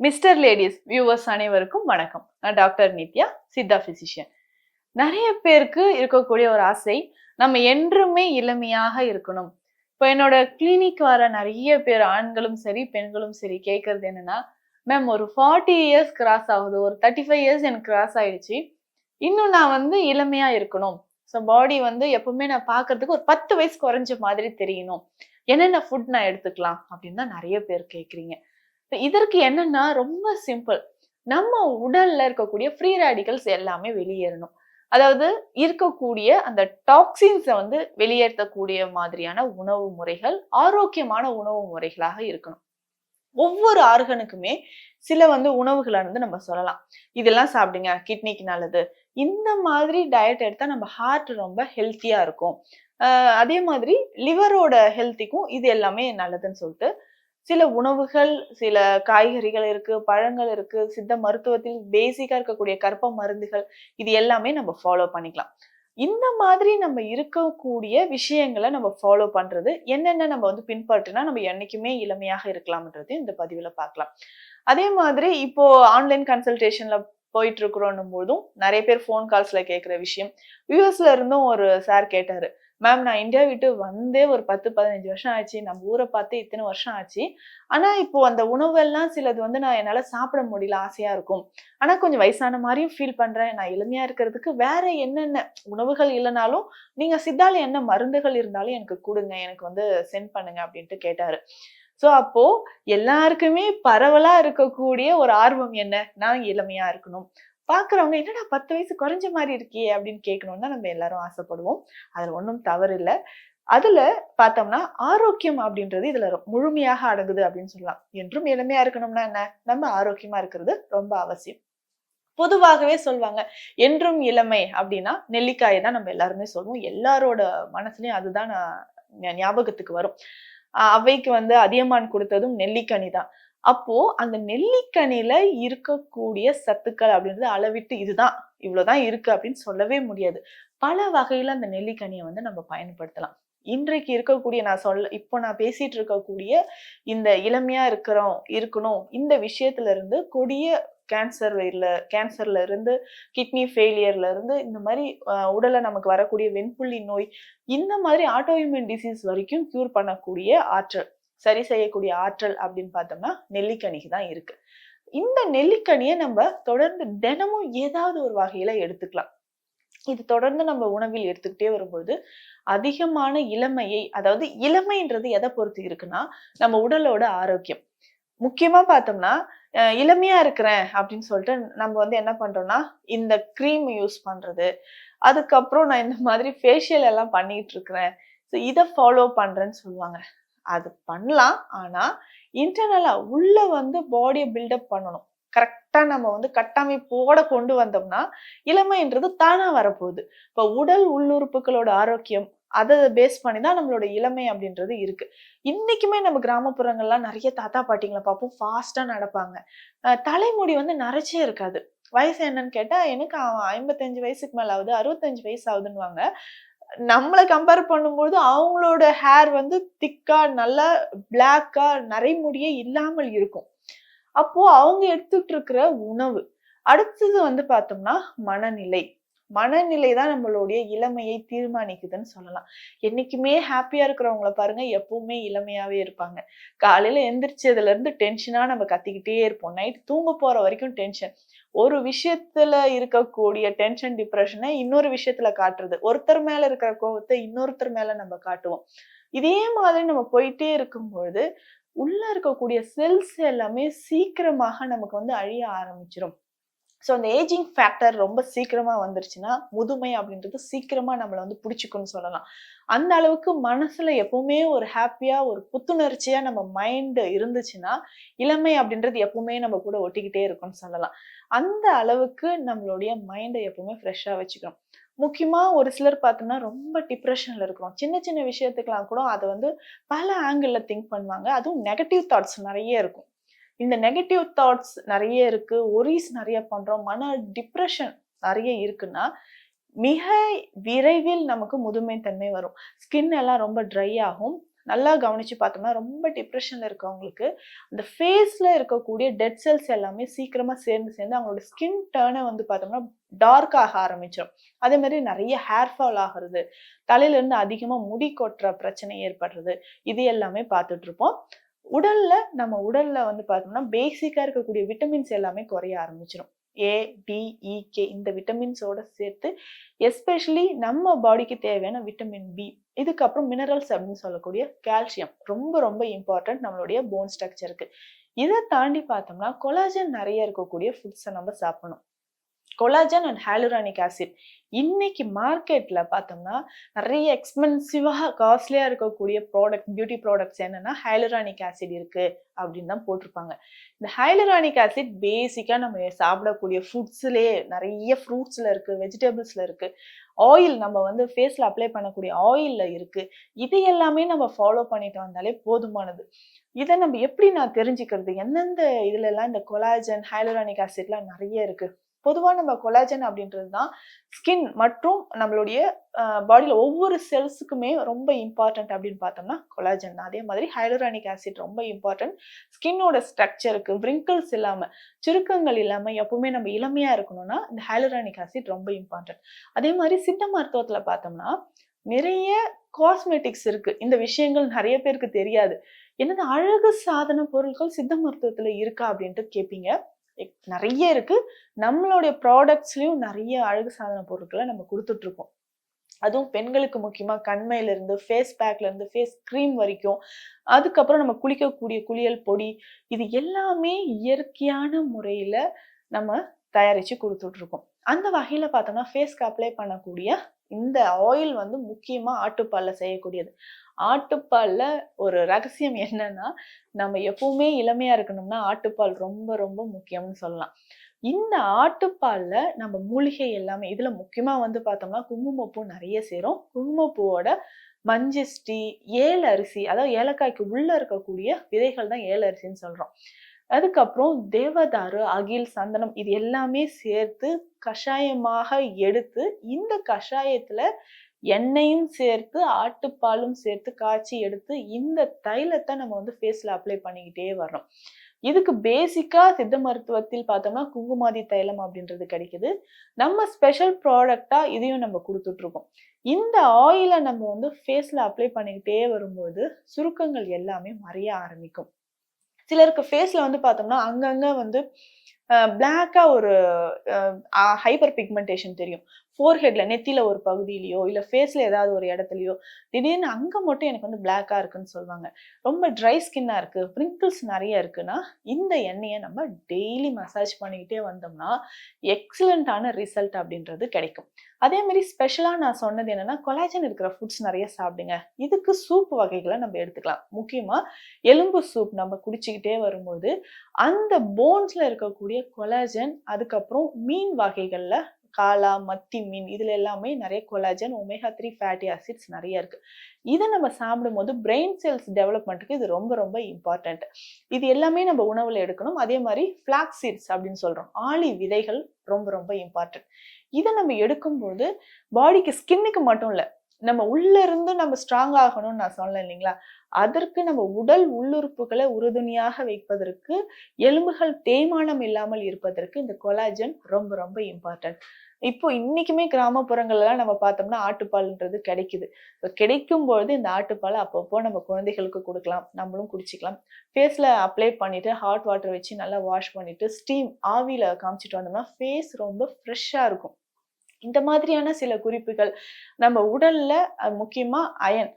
Mister ladies viewers அனைவருக்கும் வணக்கம். நான் டாக்டர் நித்யா, சித்தா பிசிஷியன். நிறைய பேருக்கு இருக்கக்கூடிய ஒரு ஆசை, நம்ம என்றுமே இளமையாக இருக்கணும். இப்போ என்னோட கிளினிக் வர நிறைய பேர் ஆண்களும் சரி பெண்களும் சரி கேட்கறது என்னன்னா, மேம் ஒரு 40 இயர்ஸ் கிராஸ் ஆகுது, ஒரு 35 இயர்ஸ் எனக்கு கிராஸ் ஆயிடுச்சு, இன்னும் நான் வந்து இளமையா இருக்கணும். ஸோ பாடி வந்து எப்பவுமே நான் பார்க்கறதுக்கு ஒரு 10 வயசு குறைஞ்ச மாதிரி தெரியணும். என்னென்ன ஃபுட் நான் எடுத்துக்கலாம் அப்படின்னு தான் நிறைய பேர் கேட்குறீங்க. இதற்கு என்னன்னா ரொம்ப சிம்பிள். நம்ம உடல்ல இருக்கக்கூடிய ஃப்ரீ ரேடிக்கல்ஸ் எல்லாமே வெளியேறணும். அதாவது இருக்கக்கூடிய அந்த டாக்ஸின்ஸ வந்து வெளியேற்றக்கூடிய மாதிரியான உணவு முறைகள், ஆரோக்கியமான உணவு முறைகளாக இருக்கணும். ஒவ்வொரு ஆர்கனுக்குமே சில வந்து உணவுகள வந்து நம்ம சொல்லலாம். இதெல்லாம் சாப்பிடுங்க, கிட்னிக்கு நல்லது. இந்த மாதிரி டயட் எடுத்தா நம்ம ஹார்ட் ரொம்ப ஹெல்த்தியா இருக்கும். அதே மாதிரி லிவரோட ஹெல்த்திக்கும் இது எல்லாமே நல்லதுன்னு சொல்லிட்டு சில உணவுகள், சில காய்கறிகள் இருக்கு, பழங்கள் இருக்கு, சித்த மருத்துவத்தில் பேசிக்கா இருக்கக்கூடிய கர்ப்ப மருந்துகள், இது எல்லாமே நம்ம ஃபாலோ பண்ணிக்கலாம். இந்த மாதிரி நம்ம இருக்கக்கூடிய விஷயங்கள நம்ம ஃபாலோ பண்றது, என்னென்ன நம்ம வந்து பின்பற்றினா நம்ம என்னைக்குமே இளமையாக இருக்கலாம்ன்றதையும் இந்த பதிவுல பார்க்கலாம். அதே மாதிரி இப்போ ஆன்லைன் கன்சல்டேஷன்ல போயிட்டு இருக்கிறோன்னும் போதும், நிறைய பேர் ஃபோன் கால்ஸ்ல கேட்கிற விஷயம், யுஎஸ்ல இருந்தும் ஒரு சார் கேட்டாரு. மேம் நான் இந்தியா விட்டு வந்தே ஒரு 10, 15 வருஷம் ஆச்சு. நம்ம ஊர பார்த்தே இத்தன வருஷம் ஆச்சு. ஆனா, இப்போ அந்த உணவெல்லாம் சிலது வந்து நான் என்னால சாப்பிட முடியல. ஆசையா இருக்கும். ஆனா, கொஞ்சம் வயசான மாரியும் ஃபீல் பண்றேன். நான் எளிமையா இருக்கிறதுக்கு வேற என்னென்ன உணவுகள் இல்லனாலும், நீங்க சித்தால என்ன மருந்துகள் இருந்தாலும் எனக்கு குடுங்க. எனக்கு வந்து சென்ட் பண்ணுங்க அப்டின்ட்டு கேட்டாரு. சோ, அப்போ எல்லாருக்குமே பரவலா இருக்கக்கூடிய ஒரு ஆர்வம் என்ன? நான் இளமையா இருக்கணும். பார்க்குறவங்க என்னடா 10 வயசு குறைஞ்ச மாரி இருக்கியே! அப்டின்னு கேட்கணும்னு தான் நம்ம எல்லாரும் ஆசைப்படுவோம். அதுல ஒண்ணும் தவறு இல்ல. அதுல பார்த்தோம்னா, ஆரோக்கியம் அப்படின்றது இதுல முழுமையாக அடங்குது அப்படின்னு சொல்லலாம். என்றும் இளமையா இருக்கணும்னா என்ன? நம்ம ஆரோக்கியமா இருக்கிறது ரொம்ப அவசியம். பொதுவாகவே சொல்வாங்க, என்றும் இளமை அப்படின்னா நெல்லிக்காய தான் நம்ம எல்லாருமே சொல்லுவோம். எல்லாரோட மனசுலயும் அதுதான் ஞாபகத்துக்கு வரும். ஔவைக்கு வந்து அதியமான் குடுத்ததும் நெல்லிக்கனி தான். அப்போ அந்த நெல்லிக்கனில இருக்கக்கூடிய சத்துக்கள் அப்படின்றது அளவிட்டு இதுதான், இவ்வளவுதான் இருக்கு அப்படின்னு சொல்லவே முடியாது. பல வகையில அந்த நெல்லிக்கனிய வந்து நம்ம பயன்படுத்தலாம். இன்றைக்கு இருக்கக்கூடிய இப்போ நான் பேசிட்டு இருக்கக்கூடிய இந்த இளமையா இருக்கணும் இந்த விஷயத்துல இருந்து கொடிய கேன்சர்ல இருந்து கிட்னி ஃபெயிலியர்ல இருந்து இந்த மாதிரி உடல்ல நமக்கு வரக்கூடிய வெண்புள்ளி நோய், இந்த மாதிரி ஆட்டோ இம்யூன் டிசீஸ் வரைக்கும் கியூர் பண்ணக்கூடிய ஆற்றல், சரி செய்யக்கூடிய ஆற்றல் அப்படின்னு பார்த்தோம்னா நெல்லிக்கனிக்கு தான் இருக்கு. இந்த நெல்லிக்கனியை நம்ம தொடர்ந்து தினமும் ஏதாவது ஒரு வகையில எடுத்துக்கலாம். இது தொடர்ந்து நம்ம உணவில் எடுத்துக்கிட்டே வரும்போது அதிகமான இளமையை, அதாவது இளமைன்றது எதை பொறுத்து இருக்குன்னா நம்ம உடலோட ஆரோக்கியம். முக்கியமா பார்த்தோம்னா இளமையா இருக்கிறேன் அப்படின்னு சொல்லிட்டு நம்ம வந்து என்ன பண்றோம்னா இந்த கிரீம் யூஸ் பண்றது, அதுக்கப்புறம் நான் இந்த மாதிரி ஃபேஷியல் எல்லாம் பண்ணிட்டு இருக்கிறேன், இதை ஃபாலோ பண்றேன்னு சொல்லுவாங்க. அது பண்ணலாம். ஆனா இன்டர்னலா உள்ள வந்து பாடியை பில்டப் பண்ணணும். கரெக்டா நம்ம வந்து கட்டமைப்போட கொண்டு வந்தோம்னா இளமைன்றது தானா வரப்போகுது. இப்ப உடல் உள்ளுறுப்புகளோட ஆரோக்கியம் அதை பேஸ் பண்ணி தான் நம்மளோட இளமை அப்படின்றது இருக்கு. இன்னைக்குமே நம்ம கிராமப்புறங்கள்லாம் நிறைய தாத்தா பாட்டிங்களை பார்ப்போம், ஃபாஸ்டா நடப்பாங்க. தலைமுடி வந்து நரைச்சே இருக்காது. வயசு என்னன்னு கேட்டா எனக்கு 55 வயசுக்கு மேல ஆகுது, 65 வயசு ஆகுதுன்னுவாங்க. நம்மள கம்பேர் பண்ணும்போது அவங்களோட ஹேர் வந்து திக்கா நல்லா பிளாக்கா நரைமுடியே இல்லாமல் இருக்கும். அப்போ அவங்க எடுத்துட்டு இருக்கிற உணவு. அடுத்தது வந்து பார்த்தோம்னா மனநிலை. மனநிலை தான் நம்மளுடைய இளமையை தீர்மானிக்குதுன்னு சொல்லலாம். என்னைக்குமே ஹாப்பியா இருக்கிறவங்கள பாருங்க, எப்பவுமே இளமையாவே இருப்பாங்க. காலையில எந்திரிச்சதுல இருந்து டென்ஷனா நம்ம கத்திக்கிட்டே இருப்போம். நைட் தூங்க போற வரைக்கும் டென்ஷன். ஒரு விஷயத்துல இருக்கக்கூடிய டென்ஷன், டிப்ரஷனை இன்னொரு விஷயத்துல காட்டுறது. ஒருத்தர் மேல இருக்கிற கோவத்தை இன்னொருத்தர் மேல நம்ம காட்டுவோம். இதே மாதிரி நம்ம போயிட்டே இருக்கும்பொழுது உள்ள இருக்கக்கூடிய செல்ஸ் எல்லாமே சீக்கிரமாக நமக்கு வந்து அழிய ஆரம்பிச்சிரும். ஸோ அந்த ஏஜிங் ஃபேக்டர் ரொம்ப சீக்கிரமா வந்துருச்சுன்னா, முதுமை அப்படின்றது சீக்கிரமா நம்மள வந்து புடிச்சுக்கும்னு சொல்லலாம். அந்த அளவுக்கு மனசுல எப்பவுமே ஒரு ஹாப்பியா, ஒரு புத்துணர்ச்சியா நம்ம மைண்ட் இருந்துச்சுன்னா, இளமை அப்படின்றது எப்பவுமே நம்ம கூட ஒட்டிக்கிட்டே இருக்கும்னு சொல்லலாம். அந்த அளவுக்கு நம்மளுடைய மைண்ட எப்பவுமே ஃப்ரெஷ்ஷா வச்சுக்கணும். முக்கியமா ஒரு சிலர் பார்த்தோம்னா, ரொம்ப டிப்ரஷன்ல இருக்கிறோம். சின்ன சின்ன விஷயத்துக்கெல்லாம் கூட அத வந்து பல ஆங்கிள்ல திங்க் பண்ணுவாங்க. அதுவும் நெகட்டிவ் தாட்ஸ் நெறைய இருக்கும். இந்த நெகட்டிவ் தாட்ஸ் நெறைய இருக்கு. ஒரீஸ் நெறைய பண்றோம். மன டிப்ரஷன் நெறைய இருக்குன்னா, மிக விரைவில் நமக்கு முதுமை தன்மை வரும். ஸ்கின் எல்லாம் ரொம்ப ட்ரை ஆகும். நல்லா கவனிச்சு பார்த்தோம்னா ரொம்ப டிப்ரெஷன்ல இருக்கவங்களுக்கு அந்த ஃபேஸ்ல இருக்கக்கூடிய டெட் செல்ஸ் எல்லாமே சீக்கிரமா சேர்ந்து சேர்ந்து அவங்களோட ஸ்கின் டர்னை வந்து பார்த்தோம்னா டார்க் ஆக ஆரம்பிச்சிடும். அதே மாதிரி நிறைய ஹேர் ஃபால் ஆகுறது, தலையில இருந்து அதிகமா முடி கொட்டுற பிரச்சனை ஏற்படுறது, இது எல்லாமே பார்த்துட்டு இருப்போம். நம்ம உடல்ல வந்து பார்த்தோம்னா பேசிக்கா இருக்கக்கூடிய விட்டமின்ஸ் எல்லாமே குறைய ஆரம்பிச்சிடும். ஏ, டி, இ, கே இந்த விட்டமின்ஸோட சேர்த்து எஸ்பெஷலி நம்ம பாடிக்கு தேவையான விட்டமின் பி, இதுக்கப்புறம் மினரல்ஸ் அப்படின்னு சொல்லக்கூடிய கால்சியம் ரொம்ப ரொம்ப இம்பார்ட்டன்ட் நம்மளுடைய போன் ஸ்ட்ரக்சருக்கு. இதை தாண்டி பார்த்தோம்னா கொலாஜன் நிறைய இருக்கக்கூடிய ஃபுட்ஸை நம்ம சாப்பிடணும். கொலாஜன் அண்ட் ஹாலுரானிக் ஆசிட் இன்னைக்கு மார்க்கெட்ல பார்த்தோம்னா நிறைய எக்ஸ்பென்சிவா காஸ்ட்லியா இருக்கக்கூடிய பியூட்டி ப்ராடக்ட்ஸ் என்னன்னா ஹைலூரானிக் ஆசிட் இருக்கு அப்படின்னு தான் போட்டிருப்பாங்க. இந்த ஹைலூரானிக் ஆசிட் பேசிக்கா நம்ம சாப்பிடக்கூடிய ஃபுட்ஸ்லயே நிறைய ஃப்ரூட்ஸ்ல இருக்கு, வெஜிடபிள்ஸ்ல இருக்கு, ஆயில் நம்ம வந்து ஃபேஸ்ல அப்ளை பண்ணக்கூடிய ஆயில்ல இருக்கு. இது எல்லாமே நம்ம ஃபாலோ பண்ணிட்டு வந்தாலே போதுமானது. இதை நம்ம எப்படி நான் தெரிஞ்சுக்கிறது எந்தெந்த இதுல எல்லாம் இந்த கொலாஜன் ஹைலூரானிக் ஆசிட்லாம் நிறைய இருக்கு? பொதுவா நம்ம கொலாஜன் அப்படின்றது தான் ஸ்கின் மற்றும் நம்மளுடைய பாடியில ஒவ்வொரு செல்ஸுக்குமே ரொம்ப இம்பார்ட்டன்ட் அப்படின்னு பார்த்தோம்னா கொலாஜன் தான். அதே மாதிரி ஹைலூரானிக் ஆசிட் ரொம்ப இம்பார்ட்டன்ட் ஸ்கின்னோட ஸ்ட்ரக்சருக்கு, விரிங்கிள்ஸ் இல்லாம, சுருக்கங்கள் இல்லாம எப்பவுமே நம்ம இளமையா இருக்கணும்னா இந்த ஹைலூரானிக் ஆசிட் ரொம்ப இம்பார்ட்டன்ட். அதே மாதிரி சித்த மருத்துவத்துல பார்த்தோம்னா நிறைய காஸ்மெட்டிக்ஸ் இருக்கு. இந்த விஷயங்கள் நிறைய பேருக்கு தெரியாது. என்னது அழகு சாதன பொருட்கள் சித்த மருத்துவத்துல இருக்கா அப்படின்ட்டு கேட்பீங்க. நிறைய இருக்கு. நம்மளுடைய ப்ராடக்ட்ஸ்லயும் நிறைய அழகு சாதன பொருட்களை நம்ம கொடுத்துட்டு இருக்கோம். அதுவும் பெண்களுக்கு முக்கியமா கண்மையில இருந்து ஃபேஸ் பேக்ல இருந்து ஃபேஸ் கிரீம் வரைக்கும், அதுக்கப்புறம் நம்ம குளிக்கக்கூடிய குளியல் பொடி, இது எல்லாமே இயற்கையான முறையில நம்ம தயாரிச்சு கொடுத்துட்டு இருக்கோம். அந்த வகையில பார்த்தோம்னா ஃபேஸ்க்கு அப்ளை பண்ணக்கூடிய இந்த ஆயில் வந்து முக்கியமா ஆட்டுப்பால்ல செய்யக்கூடியது. ஆட்டுப்பால்ல ஒரு ரகசியம் என்னன்னா, நம்ம எப்பவுமே இளமையா இருக்கணும்னா ஆட்டுப்பால் ரொம்ப ரொம்ப முக்கியம்னு சொல்லலாம். இந்த ஆட்டுப்பால்ல நம்ம மூலிகை எல்லாமே இதுல முக்கியமா வந்து பார்த்தோம்னா குங்குமப்பூ நிறைய சேரும். குங்குமப்பூவோட மஞ்சிஷ்டி, ஏல அரிசி, அதாவது ஏலக்காய்க்கு உள்ள இருக்கக்கூடிய விதைகள் தான் ஏல அரிசின்னு சொல்றோம். அதுக்கப்புறம் தேவதாரு, அகில், சந்தனம் இது எல்லாமே சேர்த்து கஷாயமாக எடுத்து இந்த கஷாயத்துல எண்ணெயும் சேர்த்து ஆட்டுப்பாலும் சேர்த்து காய்ச்சி எடுத்து இந்த தைலத்தை நம்ம வந்து ஃபேஸ்ல அப்ளை பண்ணிக்கிட்டே வர்றோம். இதுக்கு பேசிக்கா சித்த மருத்துவத்தில் பார்த்தோம்னா குங்குமாதி தைலம் அப்படின்றது கிடைக்குது. நம்ம ஸ்பெஷல் ப்ராடக்டா இதையும் நம்ம கொடுத்துட்டு இருக்கோம். இந்த ஆயிலை நம்ம வந்து ஃபேஸ்ல அப்ளை பண்ணிக்கிட்டே வரும்போது சுருக்கங்கள் எல்லாமே மறைய ஆரம்பிக்கும். சிலருக்கு ஃபேஸ்ல வந்து பார்த்தோம்னா அங்கங்க வந்து பிளாக்கா ஒரு ஹைப்பர் பிக்மெண்டேஷன் தெரியும். ஃபோர்ஹெட்ல நெத்தியில ஒரு பகுதியிலயோ இல்ல ஃபேஸ்ல ஏதாவது ஒரு இடத்துலயோ திடீர்னு அங்க மட்டும் எனக்கு வந்து பிளாக்கா இருக்குன்னு சொல்லுவாங்க. ரொம்ப ட்ரை ஸ்கின்னா இருக்கு, பிரிங்கிள்ஸ் நிறைய இருக்குன்னா இந்த எண்ணெயை நம்ம டெய்லி மசாஜ் பண்ணிக்கிட்டே வந்தோம்னா எக்ஸலண்டான ரிசல்ட் அப்படின்றது கிடைக்கும். அதே மாதிரி ஸ்பெஷலா நான் சொன்னது என்னன்னா கொலாஜன் இருக்கிற ஃபுட்ஸ் நிறைய சாப்பிடுங்க. இதுக்கு சூப் வகைகளை நம்ம எடுத்துக்கலாம். முக்கியமா எலும்பு சூப் நம்ம குடிச்சுக்கிட்டே வரும்போது அந்த போன்ஸ்ல இருக்கக்கூடிய கொலாஜன், அதுக்கப்புறம் மீன் வகைகள்ல காளா, மத்தி மீன் இதுல எல்லாமே நிறைய கொலாஜன், ஒமேகா 3 ஃபேட்டி ஆசிட்ஸ் நிறைய இருக்கு. இதை நம்ம சாப்பிடும்போது பிரெயின் செல்ஸ் டெவலப்மெண்ட்டுக்கு இது ரொம்ப ரொம்ப இம்பார்ட்டன்ட். இது எல்லாமே நம்ம உணவுல எடுக்கணும். அதே மாதிரி ஃபிளாக்ஸ் சீட்ஸ் அப்படின்னு சொல்றோம், ஆளி விதைகள் ரொம்ப ரொம்ப இம்பார்ட்டன்ட். இதை நம்ம எடுக்கும்போது பாடிக்கு ஸ்கின்னுக்கு மட்டும் இல்ல, நம்ம உள்ள இருந்து நம்ம ஸ்ட்ராங் ஆகணும்னு நான் சொன்னேன் இல்லைங்களா, அதற்கு நம்ம உடல் உள்ளுறுப்புகளை உறுதுணையாக வைப்பதற்கு, எலும்புகள் தேய்மானம் இல்லாமல் இருப்பதற்கு இந்த கொலாஜன் ரொம்ப ரொம்ப இம்பார்ட்டன்ட். இப்போ இன்னைக்குமே கிராமப்புறங்கள்லாம் நம்ம பார்த்தோம்னா ஆட்டுப்பால்ன்றது கிடைக்குது. கிடைக்கும்போது இந்த ஆட்டுப்பாலை அப்பப்போ நம்ம குழந்தைகளுக்கு கொடுக்கலாம், நம்மளும் குடிச்சிக்கலாம். ஃபேஸ்ல அப்ளை பண்ணிட்டு ஹாட் வாட்டர் வச்சு நல்லா வாஷ் பண்ணிட்டு ஸ்டீம் ஆவியில காமிச்சிட்டு வந்தோம்னா ஃபேஸ் ரொம்ப ஃப்ரெஷ்ஷா இருக்கும். இந்த மாதிரியான சில குறிப்புகள் நம்ம உடல்ல முக்கியமா அயன்,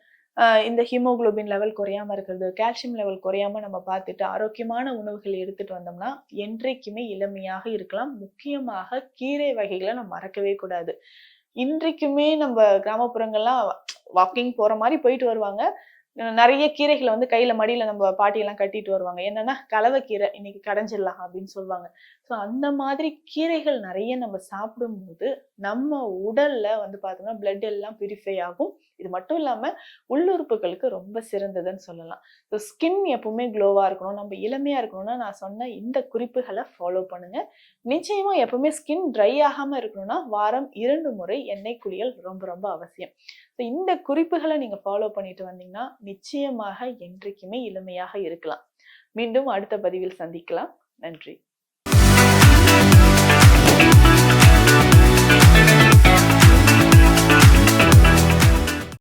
இந்த ஹீமோகுளோபின் லெவல் குறையாம இருக்கிறது, கால்சியம் லெவல் குறையாம நம்ம பார்த்துட்டு ஆரோக்கியமான உணவுகள் எடுத்துட்டு வந்தோம்னா என்றைக்குமே இளமையாக இருக்கலாம். முக்கியமாக கீரை வகைகளை நம்ம மறக்கவே கூடாது. இன்றைக்குமே நம்ம கிராமப்புறங்கள்லாம் வாக்கிங் போற மாதிரி போயிட்டு வருவாங்க. நிறைய கீரைகளை வந்து கையில மடியில நம்ம பாட்டியெல்லாம் கட்டிட்டு வருவாங்க. என்னன்னா கலவைக்கீரை இன்னைக்கு கடைஞ்சிடலாம் அப்படின்னு சொல்லுவாங்க. ஸோ அந்த மாதிரி கீரைகள் நிறைய நம்ம சாப்பிடும்போது நம்ம உடல்ல வந்து பார்த்தோம்னா பிளட் எல்லாம் பியூரிஃபை ஆகும். இது மட்டும் இல்லாம உள்ளுறுப்புகளுக்கு ரொம்ப சிறந்ததுன்னு சொல்லலாம். ஸோ ஸ்கின் எப்பவுமே க்ளோவா இருக்கணும், நம்ம இளமையா இருக்கணும்னா நான் சொன்ன இந்த குறிப்புகளை ஃபாலோ பண்ணுங்க. நிச்சயமா எப்பவுமே ஸ்கின் ட்ரை ஆகாம இருக்கணும்னா வாரம் 2 முறை எண்ணெய் குளியல் ரொம்ப ரொம்ப அவசியம். ஸோ இந்த குறிப்புகளை நீங்க ஃபாலோ பண்ணிட்டு வந்தீங்கன்னா நிச்சயமாக என்றைக்குமே இளமையாக இருக்கலாம். மீண்டும் அடுத்த பதிவில் சந்திக்கலாம். நன்றி.